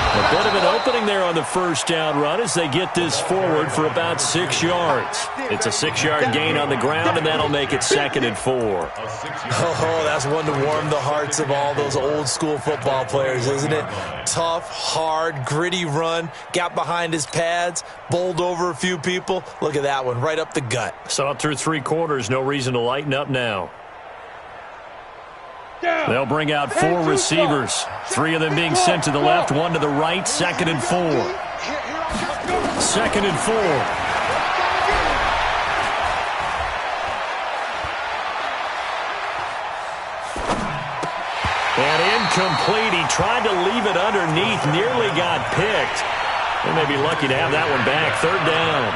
A bit of an opening there on the 1st down run as they get this forward for about 6 yards. It's a 6-yard gain on the ground, and that'll make it 2nd and 4. Oh, that's one to warm the hearts of all those old-school football players, isn't it? Tough, hard, gritty run, got behind his pads, bowled over a few people. Look at that one, right up the gut. Saw it through 3 quarters, no reason to lighten up now. They'll bring out 4 receivers. 3 of them being sent to the left, 1 to the right, 2nd and 4. 2nd and 4. And incomplete. He tried to leave it underneath. Nearly got picked. They may be lucky to have that one back. 3rd down.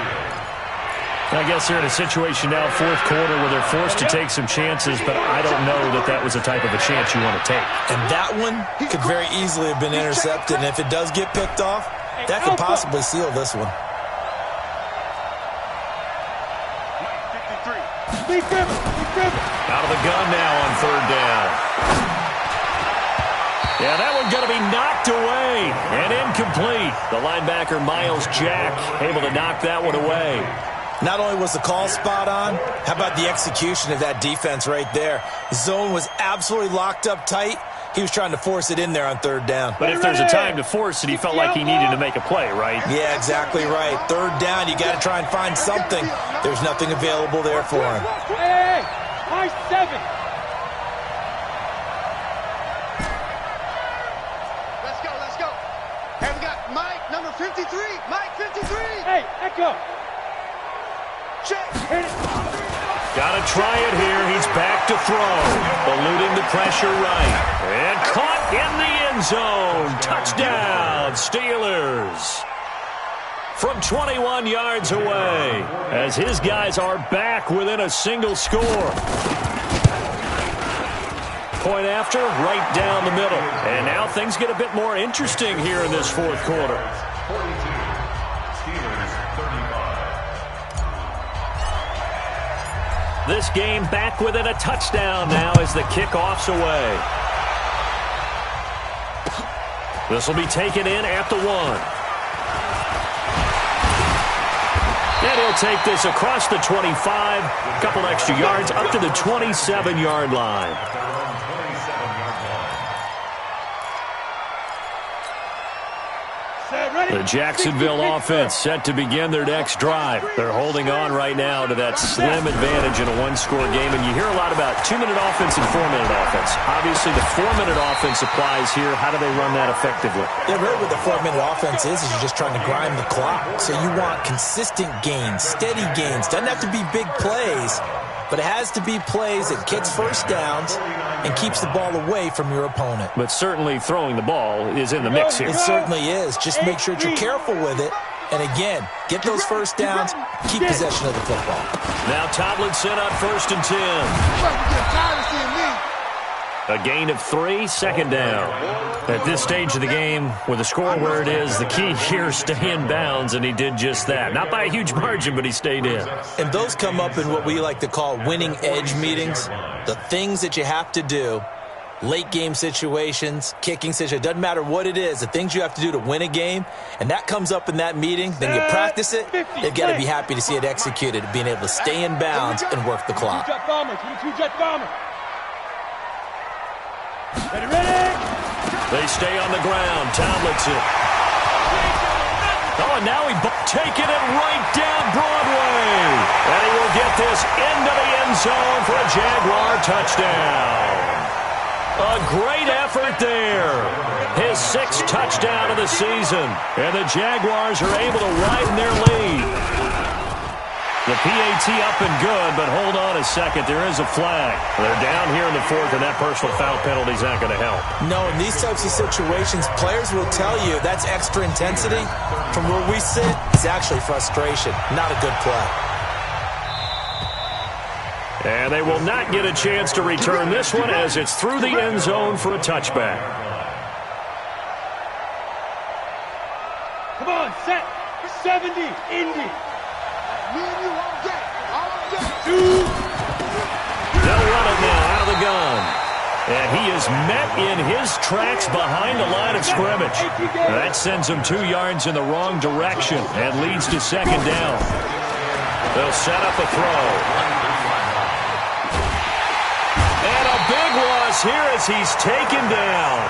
I guess they're in a situation now, 4th quarter, where they're forced to take some chances, but I don't know that that was the type of a chance you want to take. And that one could very easily have been intercepted. And if it does get picked off, that could possibly seal this one. Out of the gun now on 3rd down. Yeah, that one's going to be knocked away and incomplete. The linebacker, Miles Jack, able to knock that one away. Not only was the call spot on, how about the execution of that defense right there? The zone was absolutely locked up tight. He was trying to force it in there on 3rd down. But if there's a time to force it, he felt like he needed to make a play, right? Yeah, exactly right. 3rd down, you got to try and find something. There's nothing available there for him. Hey, high 7. Let's go. Hey, we got Mike, number 53. Mike, 53. Hey, echo. Check. Got to try it here. He's back to throw. Eluding the pressure right. And caught in the end zone. Touchdown, Steelers. From 21 yards away, as his guys are back within a single score. Point after, right down the middle. And now things get a bit more interesting here in this 4th quarter. 42. Steelers 35. This game back within a touchdown now as the kickoff's away. This will be taken in at the 1. And he'll take this across the 25, a couple extra yards, up to the 27-yard line. The Jacksonville offense set to begin their next drive. They're holding on right now to that slim advantage in a one-score game. And you hear a lot about 2-minute offense and 4-minute offense. Obviously, the 4-minute offense applies here. How do they run that effectively? Yeah, really what the 4-minute offense is you're just trying to grind the clock. So you want consistent gains, steady gains. Doesn't have to be big plays, but it has to be plays that gets first downs and keeps the ball away from your opponent. But certainly throwing the ball is in the mix here. It certainly is. Just make sure that you're careful with it. And again, get those first downs, keep possession of the football. Now Tomlinson on 1st and 10. A gain of 3, 2nd down. At this stage of the game, with the score where it is, the key here is stay in bounds, and he did just that. Not by a huge margin, but he stayed in. And those come up in what we like to call winning edge meetings. The things that you have to do, late game situations, kicking situations, doesn't matter what it is, the things you have to do to win a game, and that comes up in that meeting, then you practice it, they've got to be happy to see it executed, being able to stay in bounds and work the clock. They stay on the ground. Tomlinson. Oh, and now he taking it right down Broadway. And he will get this into the end zone for a Jaguar touchdown. A great effort there. His 6th touchdown of the season. And the Jaguars are able to widen their lead. The PAT up and good, but hold on a second. There is a flag. They're down here in the 4th, and that personal foul penalty is not going to help. No, in these types of situations, players will tell you that's extra intensity. From where we sit, it's actually frustration, not a good play. And they will not get a chance to return this one as it's through the end zone for a touchback. Come on, set. 70, Indy. They'll run it now out of the gun. And he is met in his tracks behind the line of scrimmage. That sends him 2 yards in the wrong direction and leads to 2nd down. They'll set up a throw. And a big loss here as he's taken down.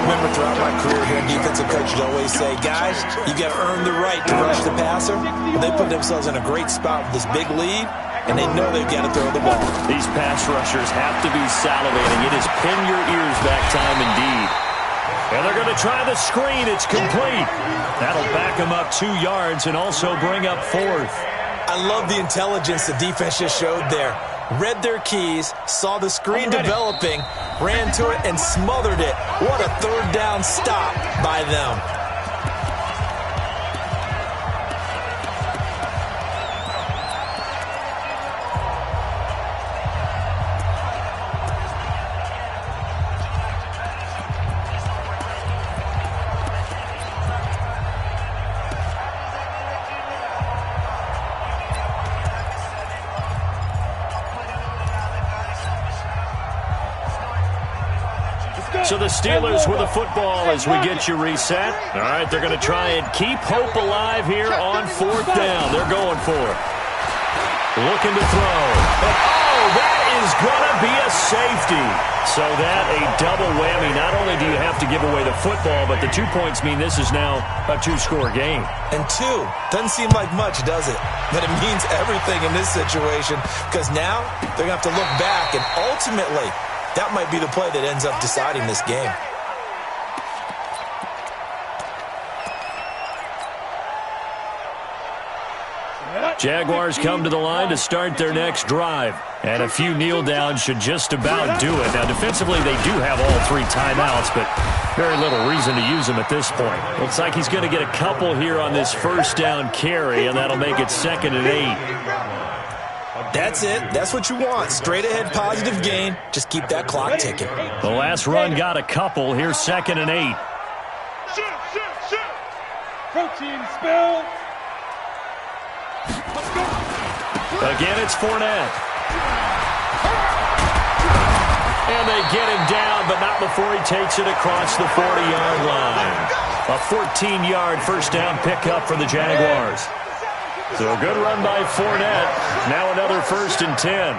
Remember, throughout my career here, defensive coaches always say, guys, you got to earn the right to rush the passer. But they put themselves in a great spot with this big lead, and they know they've got to throw the ball. These pass rushers have to be salivating. It is pin your ears back time indeed. And they're going to try the screen. It's complete. That'll back them up 2 yards and also bring up 4th. I love the intelligence the defense just showed there. Read their keys, saw the screen developing, ran to it, and smothered it. What a third down stop by them. So the Steelers with the football as we get you reset. All right, they're going to try and keep hope alive here on 4th down. They're going for it. Looking to throw. And, oh, that is going to be a safety. So that a double whammy. Not only do you have to give away the football, but the 2 points mean this is now a 2-score game. And 2 doesn't seem like much, does it? But it means everything in this situation because now they're going to have to look back and ultimately that might be the play that ends up deciding this game. Jaguars come to the line to start their next drive. And a few kneel downs should just about do it. Now, defensively, they do have all 3 timeouts, but very little reason to use them at this point. Looks like he's going to get a couple here on this first down carry, and that'll make it 2nd and 8. That's it. That's what you want. Straight ahead positive gain. Just keep that clock ticking. The last run got a couple. Here's 2nd and 8. Protein spill. Again, it's Fournette. And they get him down, but not before he takes it across the 40-yard line. A 14-yard first down pickup for the Jaguars. So a good run by Fournette. Now another 1st and 10.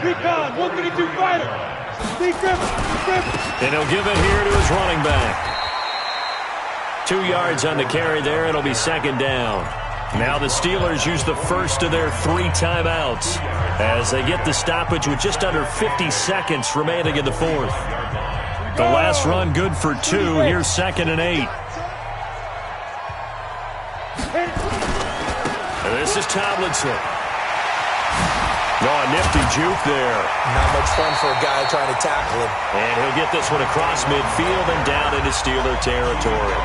Recon, 132 fighter. Steve Griffin. And he'll give it here to his running back. 2 yards on the carry there. It'll be 2nd down. Now the Steelers use the first of their 3 timeouts as they get the stoppage with just under 50 seconds remaining in the 4th. The last run good for 2. Here's 2nd and 8. And this is Tomlinson. A nifty juke there. Not much fun for a guy trying to tackle him. And he'll get this one across midfield and down into Steeler territory.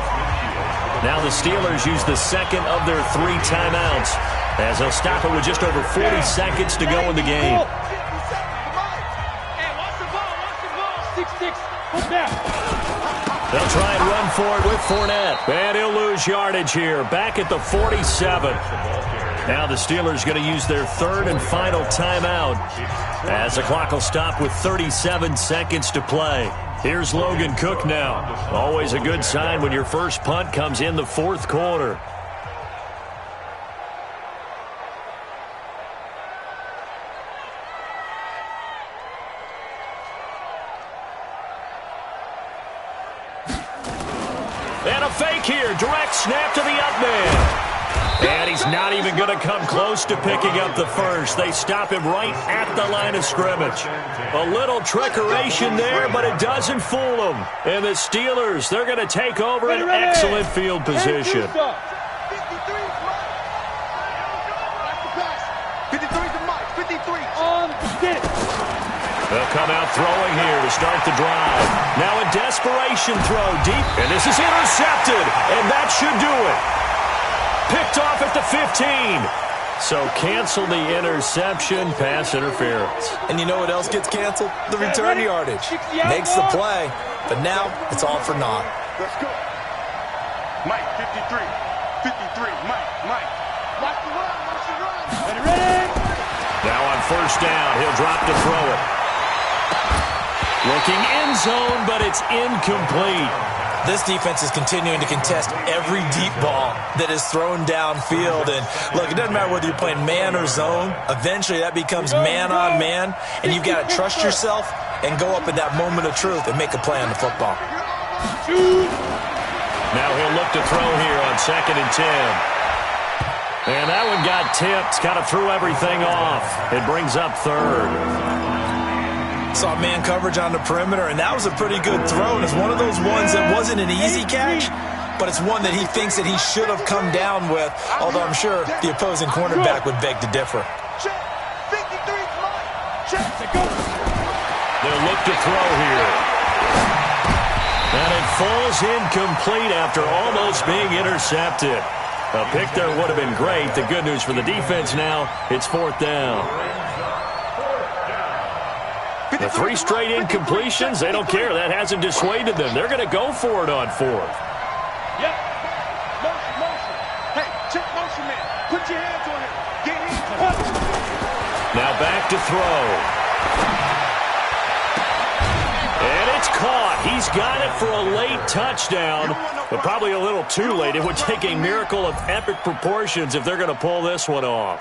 Now the Steelers use the second of their 3 timeouts as they'll stop it with just over 40 seconds to go in the game. They'll try and run for it with Fournette. And he'll lose yardage here. Back at the 47. Now the Steelers going to use their 3rd and final timeout as the clock will stop with 37 seconds to play. Here's Logan Cook now. Always a good sign when your first punt comes in the 4th quarter. And a fake here. Direct snap to the up man. And he's not even going to come close to picking up the first. They stop him right at the line of scrimmage. A little trickeration there, but it doesn't fool them. And the Steelers, they're going to take over an excellent field position. 53 to Mike. 53. Get it. They'll come out throwing here to start the drive. Now a desperation throw deep, and this is intercepted, and that should do it. Picked off at the 15. So cancel the interception, pass interference. And you know what else gets canceled? The return yardage. Makes the play, but now it's all for naught. Let's go. Mike, 53. 53. Mike. Watch the run. Ready. Now on first down, he'll drop to throw it. Looking end zone, but it's incomplete. This defense is continuing to contest every deep ball that is thrown downfield. And look, it doesn't matter whether you're playing man or zone. Eventually that becomes man on man. And you've got to trust yourself and go up in that moment of truth and make a play on the football. Now he'll look to throw here on 2nd and 10. And that one got tipped. Kind of threw everything off. It brings up 3rd. Saw man coverage on the perimeter, and that was a pretty good throw. And it's one of those ones that wasn't an easy catch, but it's one that he thinks that he should have come down with, although I'm sure the opposing cornerback would beg to differ. They'll look to throw here. And it falls incomplete after almost being intercepted. A pick there would have been great. The good news for the defense now, it's 4th down. The 3 straight incompletions, they don't care. That hasn't dissuaded them. They're going to go for it on 4th. Yep. Motion. Hey, check motion, man. Put your hands on him. Get in. Now back to throw. And it's caught. He's got it for a late touchdown, but probably a little too late. It would take a miracle of epic proportions if they're going to pull this one off.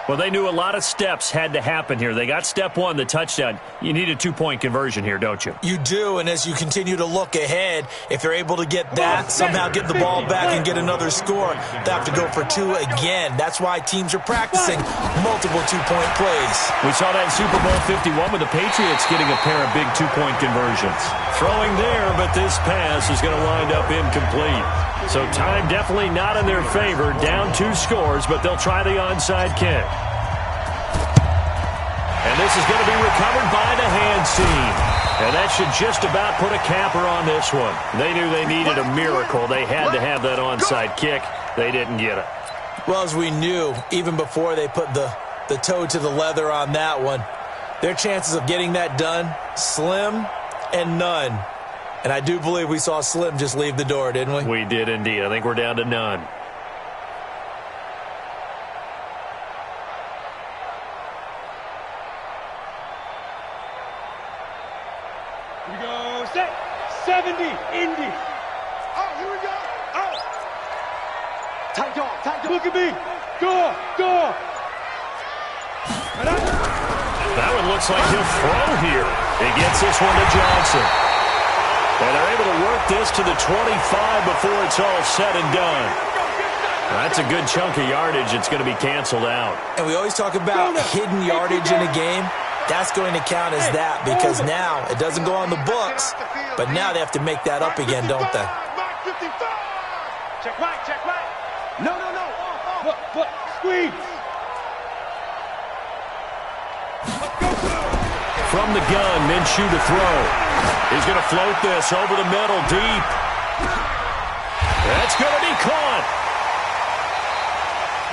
Well, they knew a lot of steps had to happen here. They got step 1, the touchdown. You need a 2-point conversion here, don't you? You do, and as you continue to look ahead, if they're able to get that, somehow get the ball back and get another score, they have to go for 2 again. That's why teams are practicing multiple 2-point plays. We saw that in Super Bowl 51 with the Patriots getting a pair of big 2-point conversions. Throwing there, but this pass is going to wind up incomplete. So time definitely not in their favor. Down 2 scores, but they'll try the onside kick. And this is going to be recovered by the hands team. And that should just about put a capper on this one. They knew they needed a miracle. They had to have that onside kick. They didn't get it. Well, as we knew, even before they put the toe to the leather on that one, their chances of getting that done, slim and none. And I do believe we saw Slim just leave the door, didn't we? We did indeed. I think we're down to none. Here we go. Set. 70. Indy. Oh, here we go. Oh. Tight dog. Look at me. Go. That one looks like he'll throw here. He gets this one to Johnson. And they're able to work this to the 25 before it's all said and done. That's a good chunk of yardage. It's going to be canceled out. And we always talk about hidden yardage in a game. That's going to count as that because now it doesn't go on the books, but now they have to make that up again, don't they? Check right. No. But squeeze. From the gun, Minshew to throw. He's going to float this over the middle, deep. That's going to be caught.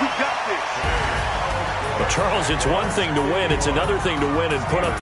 We got this. Well, Charles, it's one thing to win. It's another thing to win and put up